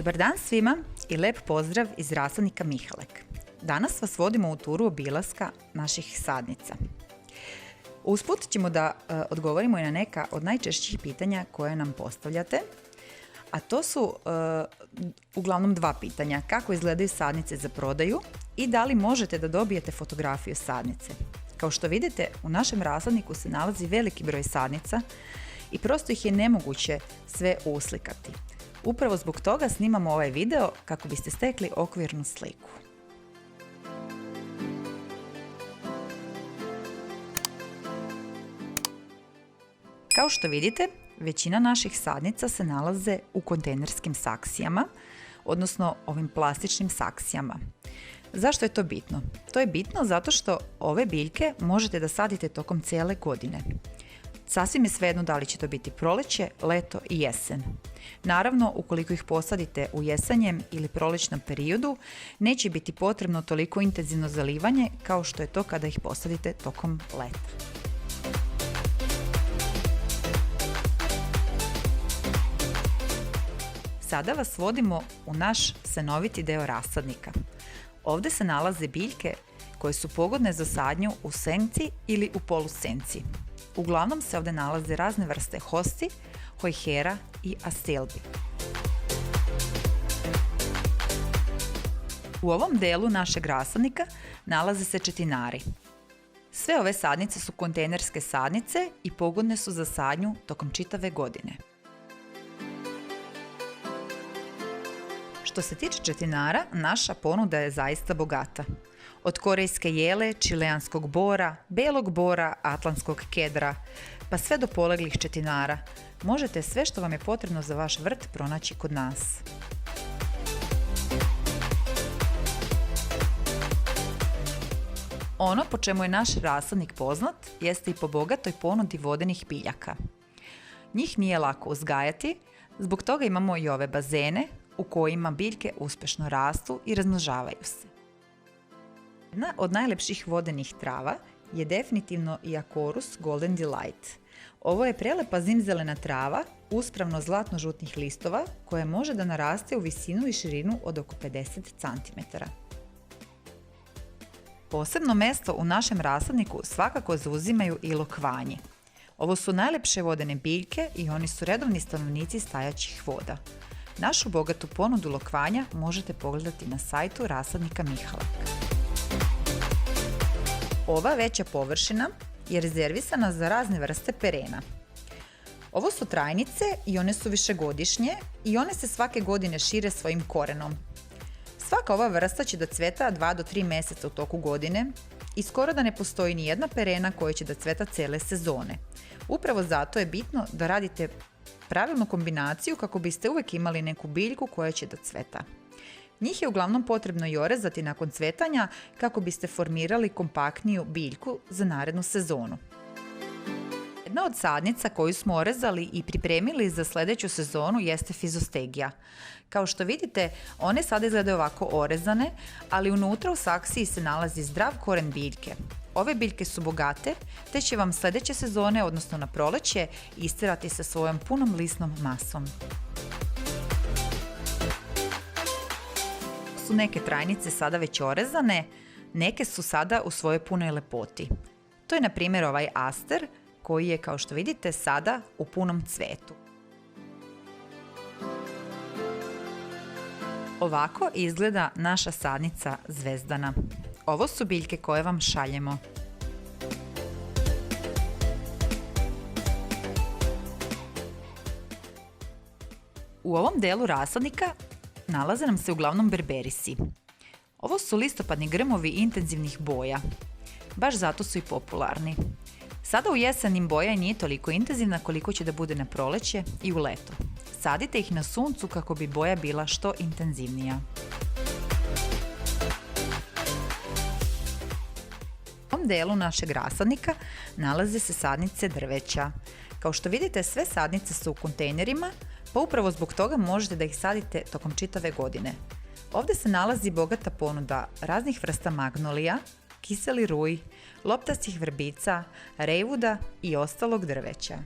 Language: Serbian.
Dobar dan svima i lep pozdrav iz rasadnika Mihalek. Danas vas vodimo u turu obilaska naših sadnica. Usput ćemo da odgovorimo i na neka od najčešćih pitanja koje nam postavljate, a to su uglavnom dva pitanja. Kako izgledaju sadnice za prodaju i da li možete da dobijete fotografiju sadnice? Kao što vidite, u našem rasadniku se nalazi veliki broj sadnica i prosto ih je nemoguće sve uslikati. Upravo zbog toga snimamo ovaj video kako biste stekli okvirnu sliku. Kao što vidite, većina naših sadnica se nalaze u kontejnerskim saksijama, odnosno ovim plastičnim saksijama. Zašto je to bitno? To je bitno zato što ove biljke možete da sadite tokom cijele godine. Sasvim je svejedno da li će to biti proleće, leto i jesen. Naravno, ukoliko ih posadite u jesenjem ili prolećnom periodu, neće biti potrebno toliko intenzivno zalivanje kao što je to kada ih posadite tokom leta. Sada vas vodimo u naš senoviti deo rasadnika. Ovdje se nalaze biljke koje su pogodne za sadnju u senci ili u polusenci. Uglavnom se ovdje nalaze razne vrste hosti, hojhera i astelbi. U ovom delu našeg rasadnika nalaze se četinari. Sve ove sadnice su kontejnerske sadnice i pogodne su za sadnju tokom čitave godine. Što se tiče četinara, naša ponuda je zaista bogata. Od korejske jele, čileanskog bora, belog bora, atlantskog kedra, pa sve do poleglih četinara. Možete sve što vam je potrebno za vaš vrt pronaći kod nas. Ono po čemu je naš rasadnik poznat jeste i po bogatoj ponudi vodenih biljaka. Njih nije lako uzgajati, zbog toga imamo i ove bazene u kojima biljke uspješno rastu i razmnožavaju se. Jedna od najlepših vodenih trava je definitivno Iacorus golden delight. Ovo je prelepa zimzelena trava uspravno zlatno-žutnih listova koja može da naraste u visinu i širinu od oko 50 cm. Posebno mesto u našem rasadniku svakako zauzimaju i lokvanji. Ovo su najlepše vodene biljke i oni su redovni stanovnici stajaćih voda. Našu bogatu ponudu lokvanja možete pogledati na sajtu rasadnika Mihalek. Ova veća površina je rezervisana za razne vrste perena. Ovo su trajnice i one su višegodišnje i one se svake godine šire svojim korenom. Svaka ova vrsta će da cveta 2 do 3 mjeseca u toku godine i skoro da ne postoji ni jedna perena koja će da cveta cele sezone. Upravo zato je bitno da radite pravilnu kombinaciju kako biste uvijek imali neku biljku koja će da cveta. Njih je uglavnom potrebno i orezati nakon cvetanja kako biste formirali kompaktniju biljku za narednu sezonu. Jedna od sadnica koju smo orezali i pripremili za sljedeću sezonu jeste fizostegija. Kao što vidite, one sada izgledaju ovako orezane, ali unutra u saksiji se nalazi zdrav koren biljke. Ove biljke su bogate, te će vam sljedeće sezone, odnosno na proleće, istirati sa svojom punom lisnom masom. Su neke trajnice sada već orezane, neke su sada u svojoj punoj lepoti. To je na primjer ovaj aster koji je, kao što vidite, sada u punom cvetu. Ovako izgleda naša sadnica zvezdana. Ovo su biljke koje vam šaljemo. U ovom delu rasadnika nalaze nam se uglavnom berberisi. Ovo su listopadni grmovi intenzivnih boja. Baš zato su i popularni. Sada u jesen boja nije toliko intenzivna koliko će da bude na proleće i u leto. Sadite ih na suncu kako bi boja bila što intenzivnija. U ovom delu našeg rasadnika nalaze se sadnice drveća. Kao što vidite, sve sadnice su u kontejnerima, pa upravo zbog toga možete da ih sadite tokom čitave godine. Ovdje se nalazi bogata ponuda raznih vrsta magnolija, kiseli ruj, loptastih vrbica, rejvuda i ostalog drveća.